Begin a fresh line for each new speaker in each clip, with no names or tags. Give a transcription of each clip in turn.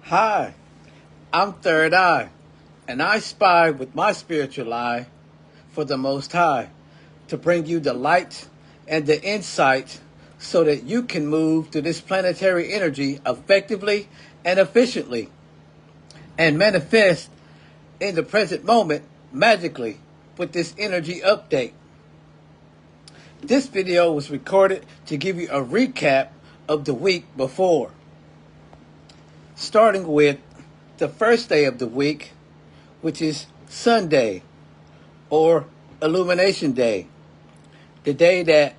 Hi, I'm Third Eye, and I spy with my spiritual eye for the Most High to bring you the light and the insight so that you can move through this planetary energy effectively and efficiently and manifest in the present moment magically with this energy update. This video was recorded to give you a recap of the week before, starting with the first day of the week, which is Sunday or Illumination Day, the day that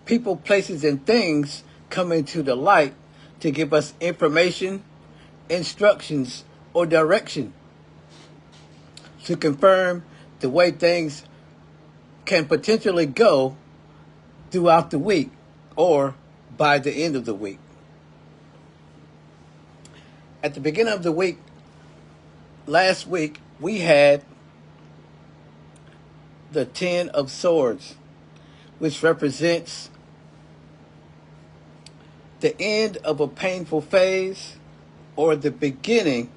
people, places, and things come into the light to give us information, instructions, or direction to confirm the way things can potentially go throughout the week or by the end of the week. At the beginning of the week, last week, we had the Ten of Swords, which represents the end of a painful phase or the beginning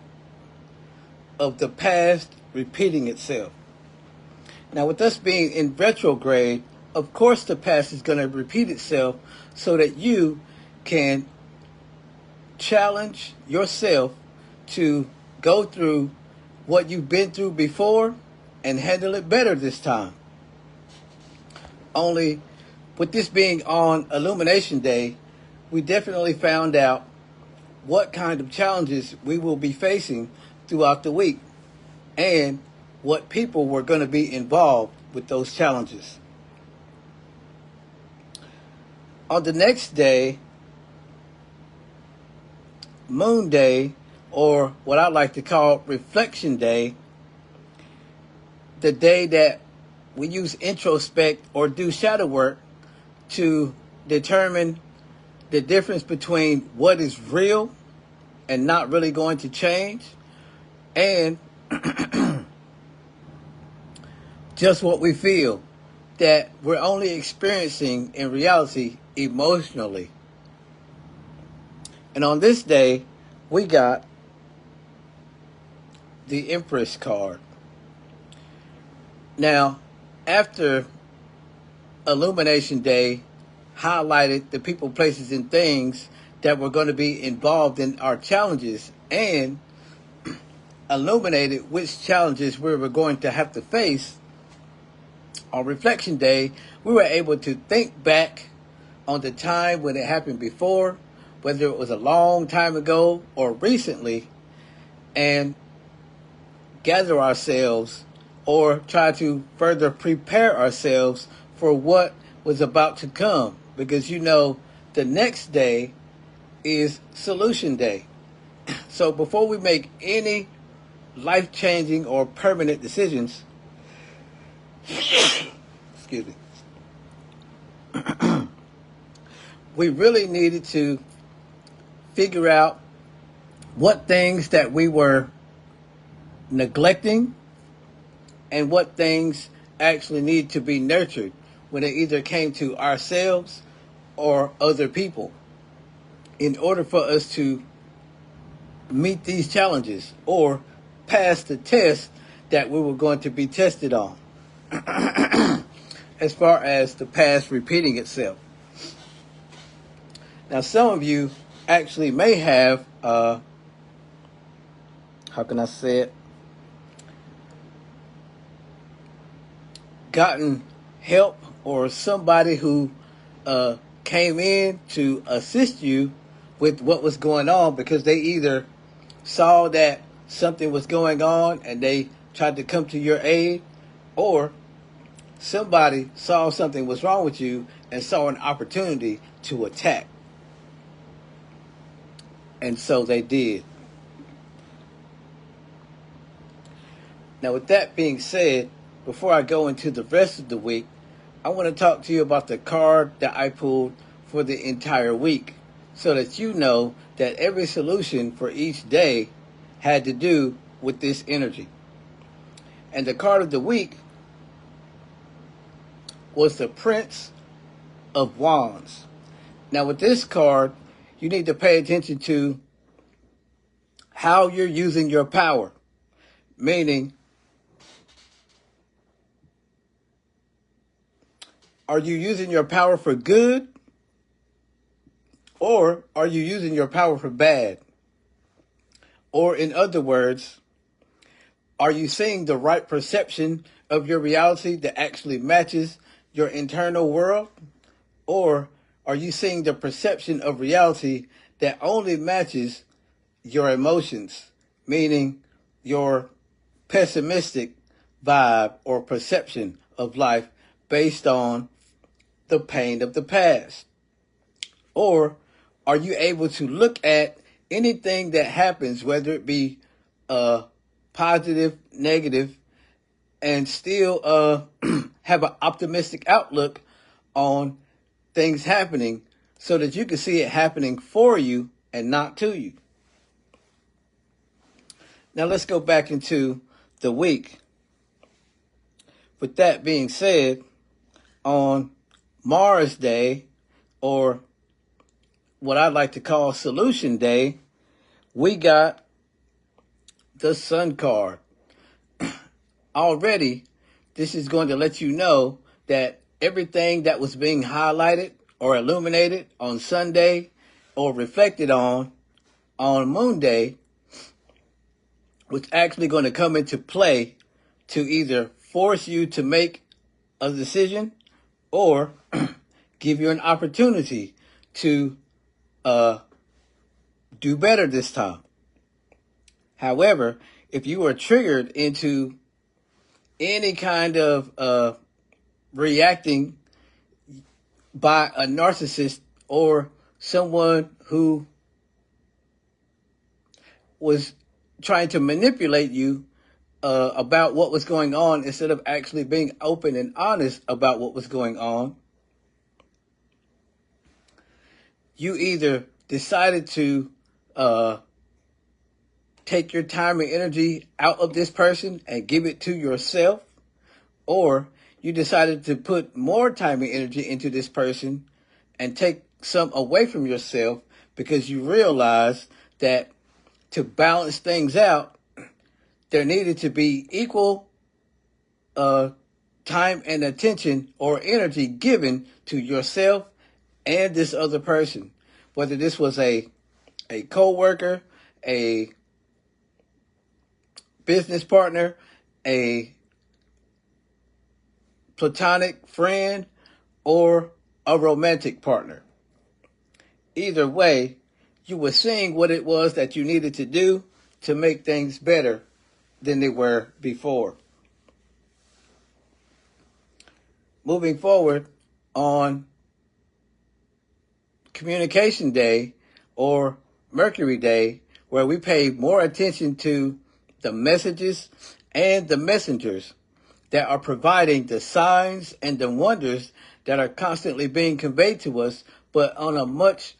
of the past repeating itself. Now, with us being in retrograde, of course the past is going to repeat itself so that you can challenge yourself to go through what you've been through before and handle it better this time. Only with this being on Illumination Day, we definitely found out what kind of challenges we will be facing throughout the week and what people were going to be involved with those challenges. On the next day, Moon Day, or what I like to call Reflection Day, the day that we use introspect or do shadow work to determine the difference between what is real and not really going to change and just what we feel that we're only experiencing in reality emotionally. And on this day, we got the Empress card. Now, after Illumination Day highlighted the people, places, and things that were going to be involved in our challenges and illuminated which challenges we were going to have to face, on Reflection Day, we were able to think back on the time when it happened before, whether it was a long time ago or recently, and gather ourselves or try to further prepare ourselves for what was about to come. Because the next day is Solution Day. So before we make any life-changing or permanent decisions, excuse me, we really needed to figure out what things that we were neglecting and what things actually need to be nurtured when it either came to ourselves or other people in order for us to meet these challenges or pass the test that we were going to be tested on as far as the past repeating itself. Now, some of you actually may have, how can I say it, gotten help or somebody who came in to assist you with what was going on because they either saw that something was going on and they tried to come to your aid, or somebody saw something was wrong with you and saw an opportunity to attack. And so they did. Now, with that being said, before I go into the rest of the week, I want to talk to you about the card that I pulled for the entire week so that you know that every solution for each day had to do with this energy. And the card of the week was the Prince of Wands. Now, with this card, you need to pay attention to how you're using your power. Meaning, are you using your power for good, or are you using your power for bad? Or in other words, are you seeing the right perception of your reality that actually matches your internal world? Or are you seeing the perception of reality that only matches your emotions, meaning your pessimistic vibe or perception of life based on the pain of the past? Or are you able to look at anything that happens, whether it be positive, negative, and still have an optimistic outlook on things happening so that you can see it happening for you and not to you? Now let's go back into the week. With that being said, on Mars Day, or what I like to call Solution Day, we got the Sun card. Already, this is going to let you know that everything that was being highlighted or illuminated on Sunday or reflected on Moon Day was actually going to come into play to either force you to make a decision or give you an opportunity to do better this time. However, if you are triggered into any kind of reacting by a narcissist or someone who was trying to manipulate you about what was going on instead of actually being open and honest about what was going on, you either decided to take your time and energy out of this person and give it to yourself, or you decided to put more time and energy into this person and take some away from yourself because you realized that to balance things out, there needed to be equal time and attention or energy given to yourself and this other person. Whether this was a co-worker, a business partner, a platonic friend, or a romantic partner. Either way, you were seeing what it was that you needed to do to make things better than they were before. Moving forward on Communication Day or Mercury Day, where we pay more attention to the messages and the messengers that are providing the signs and the wonders that are constantly being conveyed to us, but on a much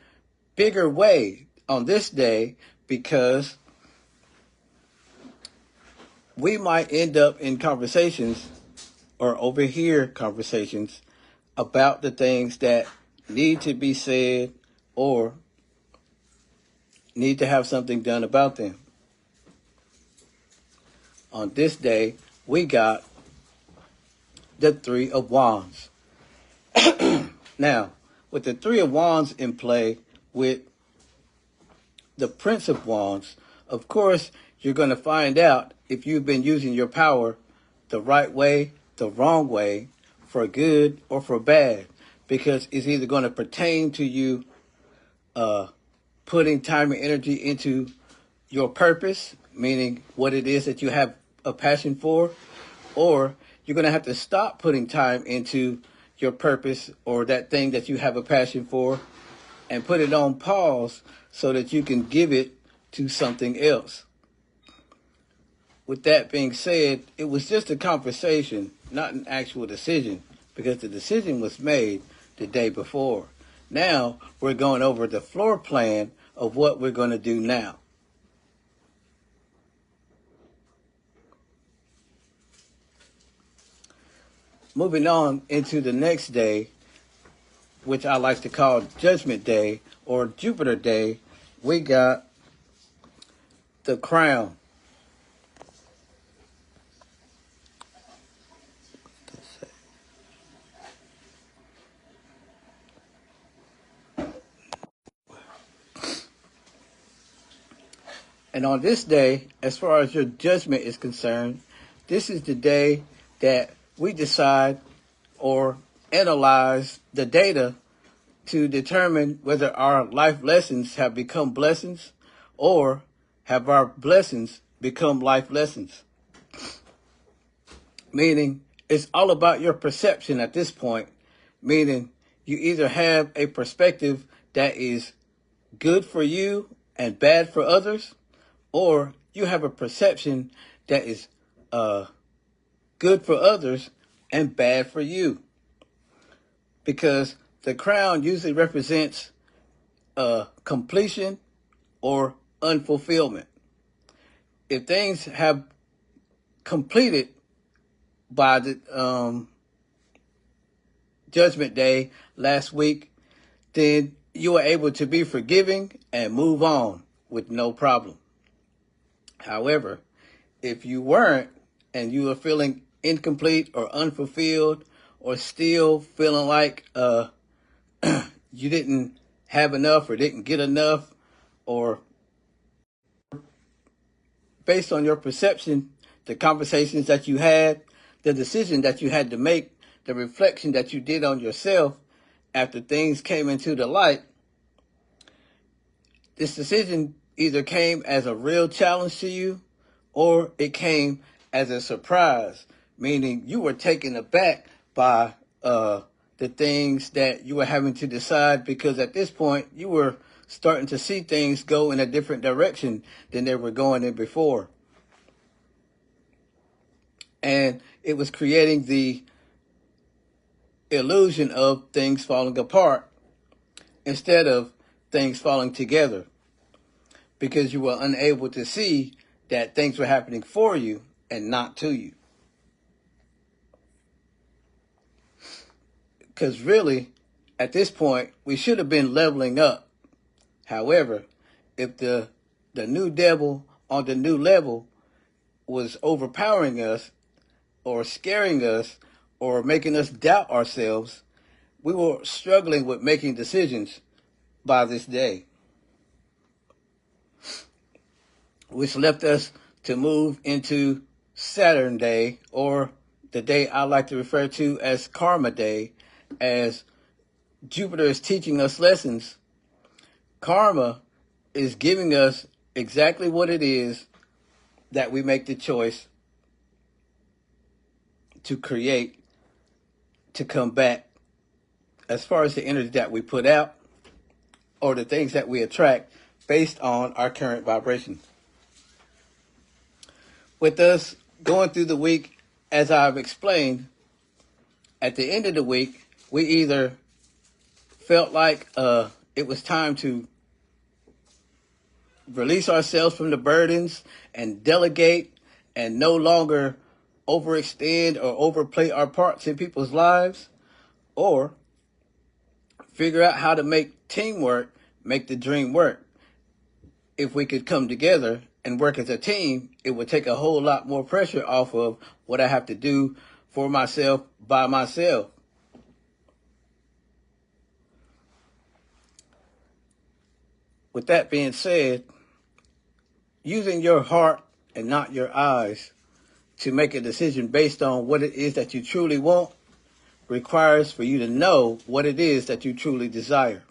bigger way on this day, because we might end up in conversations or overhear conversations about the things that need to be said or need to have something done about them. On this day, we got the Three of Wands. Now, with the Three of Wands in play with the Prince of Wands, of course, you're going to find out if you've been using your power the right way, the wrong way, for good or for bad, because it's either going to pertain to you putting time and energy into your purpose, meaning what it is that you have a passion for, or you're going to have to stop putting time into your purpose or that thing that you have a passion for and put it on pause so that you can give it to something else. With that being said, it was just a conversation, not an actual decision, because the decision was made the day before. Now we're going over the floor plan of what we're going to do now. Moving on into the next day, which I like to call Judgment Day or Jupiter Day, we got the crown. And on this day, as far as your judgment is concerned, this is the day that we decide or analyze the data to determine whether our life lessons have become blessings or have our blessings become life lessons. Meaning, it's all about your perception at this point, meaning you either have a perspective that is good for you and bad for others, or you have a perception that is good for others and bad for you. Because the crown usually represents completion or unfulfillment. If things have completed by the judgment day last week, then you were able to be forgiving and move on with no problem. However, if you weren't and you were feeling incomplete or unfulfilled or still feeling like you didn't have enough or didn't get enough, or based on your perception, the conversations that you had, the decision that you had to make, the reflection that you did on yourself after things came into the light, this decision either came as a real challenge to you or it came as a surprise, meaning you were taken aback by the things that you were having to decide, because at this point you were starting to see things go in a different direction than they were going in before. And it was creating the illusion of things falling apart instead of things falling together, because you were unable to see that things were happening for you and not to you. Because really, at this point, we should have been leveling up. However, if the new devil on the new level was overpowering us or scaring us or making us doubt ourselves, we were struggling with making decisions by this day, which left us to move into Saturn Day, or the day I like to refer to as Karma Day, as Jupiter is teaching us lessons. Karma is giving us exactly what it is that we make the choice to create, to come back, as far as the energy that we put out or the things that we attract based on our current vibration. With us going through the week, as I've explained, at the end of the week, we either felt like it was time to release ourselves from the burdens and delegate and no longer overextend or overplay our parts in people's lives, or figure out how to make teamwork make the dream work. If we could come together and work as a team, it would take a whole lot more pressure off of what I have to do for myself by myself. With that being said, using your heart and not your eyes to make a decision based on what it is that you truly want requires for you to know what it is that you truly desire.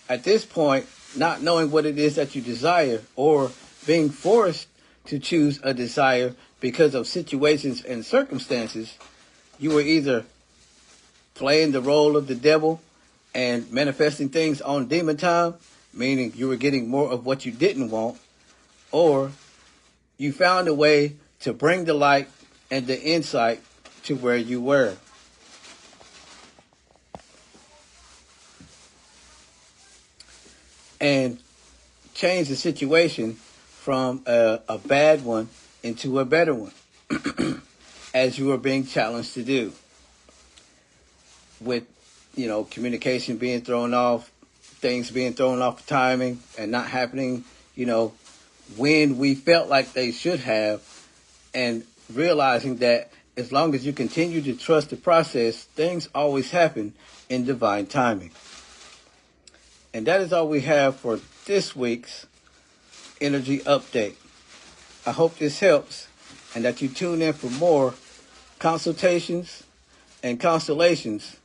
At this point, not knowing what it is that you desire, or being forced to choose a desire because of situations and circumstances, you were either playing the role of the devil and manifesting things on demon time, meaning you were getting more of what you didn't want, or you found a way to bring the light and the insight to where you were. And change the situation from a bad one into a better one, as you are being challenged to do. With, communication being thrown off, things being thrown off timing and not happening, when we felt like they should have, and realizing that as long as you continue to trust the process, things always happen in divine timing. And that is all we have for this week's energy update. I hope this helps and that you tune in for more consultations and constellations